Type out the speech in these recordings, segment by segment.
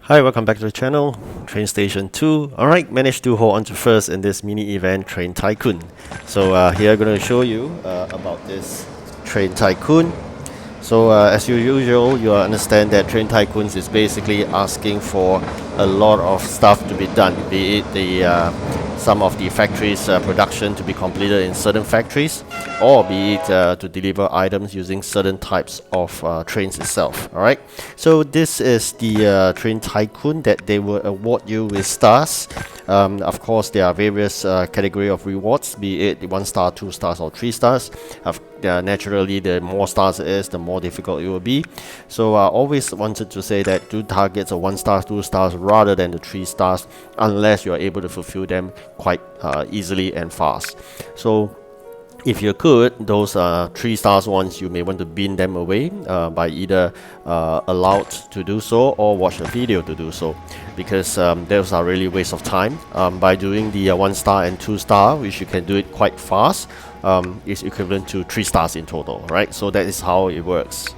Hi, welcome back to the channel, TrainStation 2. Alright, managed to hold on to first in this mini event, Train Tycoon. So here I'm going to show you about this Train Tycoon. So as usual, you understand that Train Tycoons is basically asking for a lot of stuff to be done, be it some of the factories production to be completed in certain factories, or be it to deliver items using certain types of trains itself. Alright, so this is the Train Tycoon that they will award you with stars. Of course, there are various category of rewards, be it 1 star, 2 stars, or 3 stars. Naturally, the more stars it is, the more difficult it will be. So I always wanted to say that do targets of 1 star, 2 stars rather than the 3 stars, unless you are able to fulfill them quite easily and fast. So if you could, those 3 stars ones, you may want to bin them away by either allowed to do so or watch a video to do so, because those are really waste of time. By doing the 1 star and 2 star, which you can do it quite fast, is equivalent to 3 stars in total, right? So that is how it works.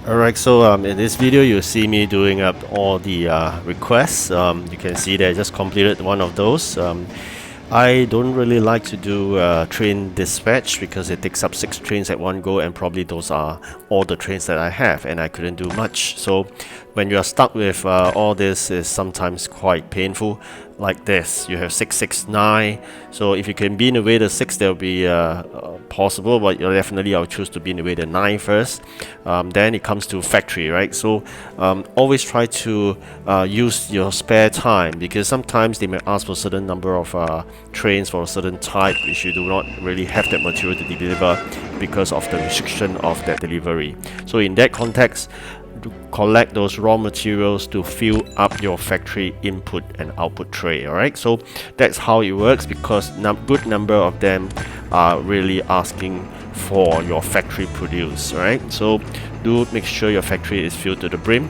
Alright, so in this video you'll see me doing up all the requests. You can see that I just completed one of those. I don't really like to do train dispatch because it takes up 6 trains at one go, and probably those are all the trains that I have, and I couldn't do much. So when you are stuck with all this, is sometimes quite painful. Like this, you have 6, 6, 9. So if you can bin away the 6, that will be possible, but definitely I'll choose to bin away the 9 first. Then it comes to factory, right? So always try to use your spare time, because sometimes they may ask for a certain number of trains for a certain type, which you do not really have that material to deliver because of the restriction of that delivery. So in that context, to collect those raw materials to fill up your factory input and output tray. Alright, so that's how it works, because good number of them are really asking for your factory produce. Right, so do make sure your factory is filled to the brim.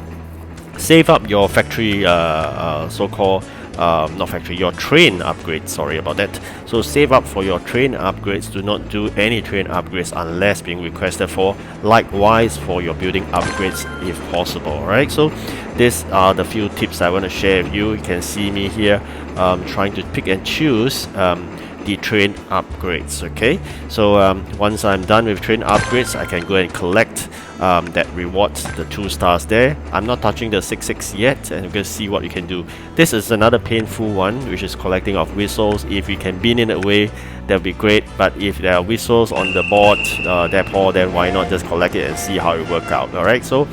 Save up your factory so-called not factory, your train upgrades, sorry about that. So save up for your train upgrades. Do not do any train upgrades unless being requested for. Likewise for your building upgrades if possible. Alright, so these are the few tips I want to share with you. You can see me here trying to pick and choose the train upgrades. Okay, so once I'm done with train upgrades, I can go and collect that rewards, the 2 stars there. I'm not touching the 6, 6 yet, and we're going to see what you can do. This is another painful one, which is collecting of whistles. If you can bin it away, that would be great, but if there are whistles on the board, therefore, then why not just collect it and see how it works out. Alright, so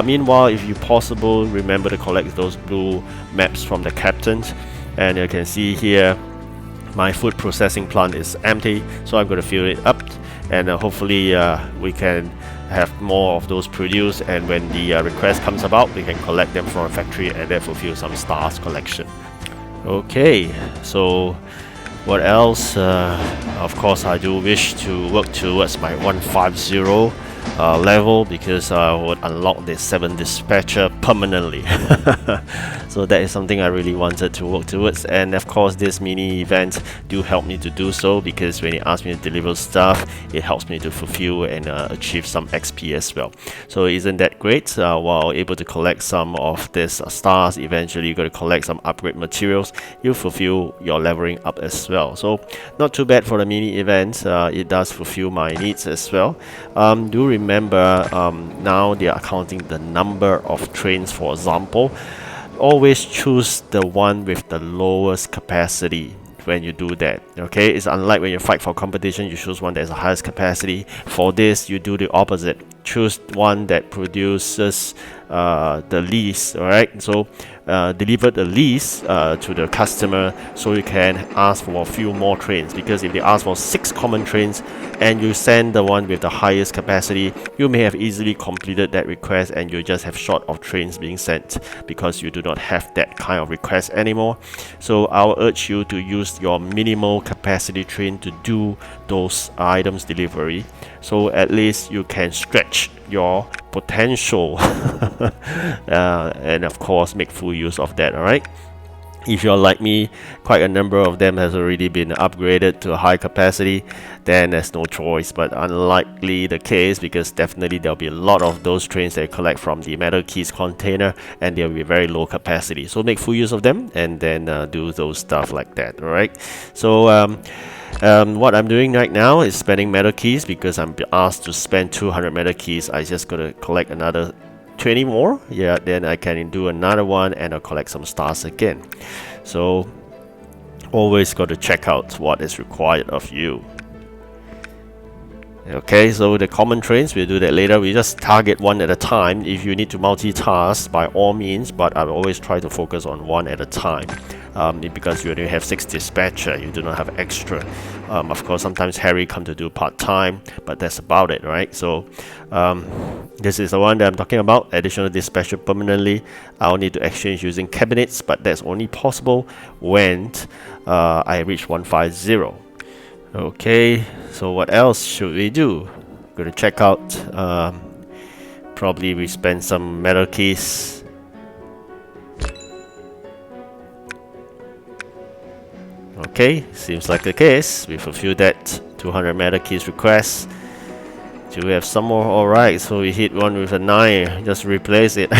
meanwhile, if you possible, remember to collect those blue maps from the captains. And you can see here my food processing plant is empty, so I'm going to fill it up, and hopefully we can have more of those produced, and when the request comes about, we can collect them from a factory and then fulfill some stars collection. Okay, so what else? Of course, I do wish to work towards my 150 level, because I would unlock the 7 dispatcher permanently. So that is something I really wanted to work towards, and of course this mini event do help me to do so, because when it asks me to deliver stuff, it helps me to fulfill and achieve some XP as well. So isn't that great? While able to collect some of these stars, eventually you're going to collect some upgrade materials, you fulfill your leveling up as well. So not too bad for the mini event. It does fulfill my needs as well. Do remember, now they are counting the number of trains. For example, always choose the one with the lowest capacity when you do that. Okay, it's unlike when you fight for competition, you choose one that has the highest capacity. For this, you do the opposite. Choose one that produces the least. Alright, so deliver the least to the customer, so you can ask for a few more trains, because if they ask for 6 common trains and you send the one with the highest capacity, you may have easily completed that request and you just have short of trains being sent, because you do not have that kind of request anymore. So I'll urge you to use your minimal capacity train to do those items delivery, so at least you can stretch your potential and of course make full use of that. Alright, If you're like me, quite a number of them has already been upgraded to a high capacity, then there's no choice. But unlikely the case, because definitely there'll be a lot of those trains that you collect from the metal keys container, and they'll be very low capacity. So make full use of them, and then do those stuff like that. All right. So what I'm doing right now is spending metal keys because I'm asked to spend 200 metal keys. I just gotta collect another 20 more, yeah, then I can do another one and I'll collect some stars again. So always got to check out what is required of you. Okay, so the common trains, we'll do that later. We just target one at a time. If you need to multitask, by all means, but I always try to focus on one at a time. Because you only have 6 dispatcher, you do not have extra. Of course, sometimes Harry come to do part-time, but that's about it, right? So this is the one that I'm talking about, additional dispatcher permanently. I'll need to exchange using cabinets, but that's only possible when I reach 150. Okay, so what else should we do? Gonna check out, probably we spend some metal keys. Okay, seems like the case. We fulfilled that 200 metal keys request. Do we have some more? Alright, so we hit one with a 9, just replace it.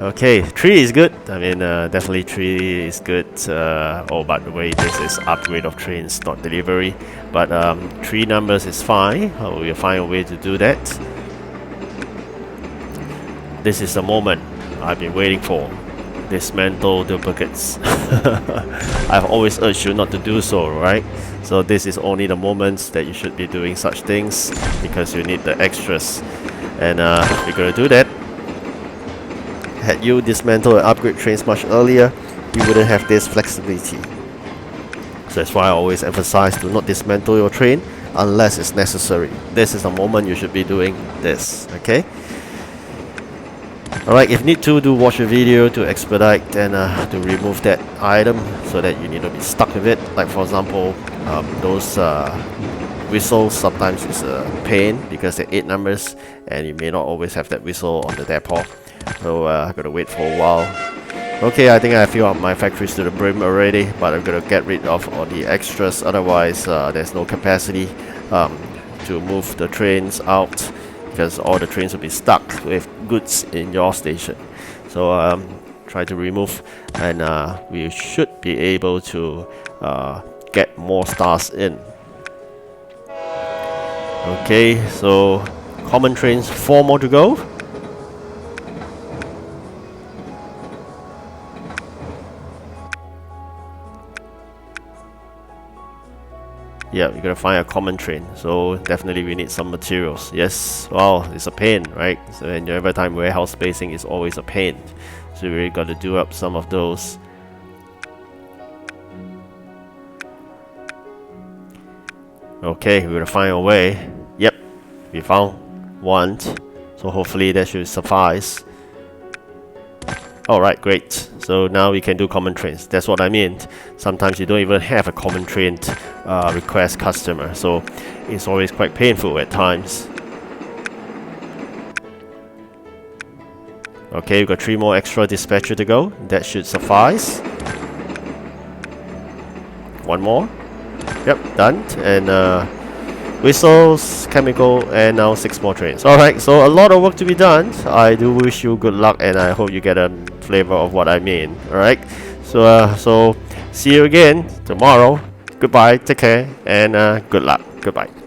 Okay, 3 is good. I mean, definitely 3 is good. Oh, by the way, this is upgrade of trains, not delivery. But 3 numbers is fine. We'll find a way to do that. This is the moment I've been waiting for. Dismantle duplicates. I've always urged you not to do so, right? So this is only the moments that you should be doing such things, because you need the extras. And we're gonna do that. Had you dismantled and upgrade trains much earlier, you wouldn't have this flexibility. So that's why I always emphasize, do not dismantle your train unless it's necessary. This is the moment you should be doing this, okay? Alright, if need to, do watch a video to expedite and to remove that item so that you need to be stuck with it. Like for example, those whistles sometimes is a pain because they're 8 numbers and you may not always have that whistle on the depot. So I gotta wait for a while. Okay, I think I filled up my factories to the brim already, but I'm gonna get rid of all the extras, otherwise there's no capacity to move the trains out, because all the trains will be stuck with goods in your station. So try to remove, and we should be able to get more stars in. Okay, so common trains, 4 more to go. Yeah, we're gonna find a common train, so definitely we need some materials. Yes, wow, it's a pain, right? So and every time warehouse spacing is always a pain, so we really got to do up some of those. Okay, we're gonna find a way. Yep, we found one, so hopefully that should suffice. Alright, great. So now we can do common trains. That's what I mean. Sometimes you don't even have a common train request customer, so it's always quite painful at times. Okay, we've got 3 more extra dispatcher to go. That should suffice. 1 more. Yep, done. And whistles, chemical, and now 6 more trains. Alright, so a lot of work to be done. I do wish you good luck, and I hope you get a flavor of what I mean. Alright, so see you again tomorrow. Goodbye, take care, and good luck. Goodbye.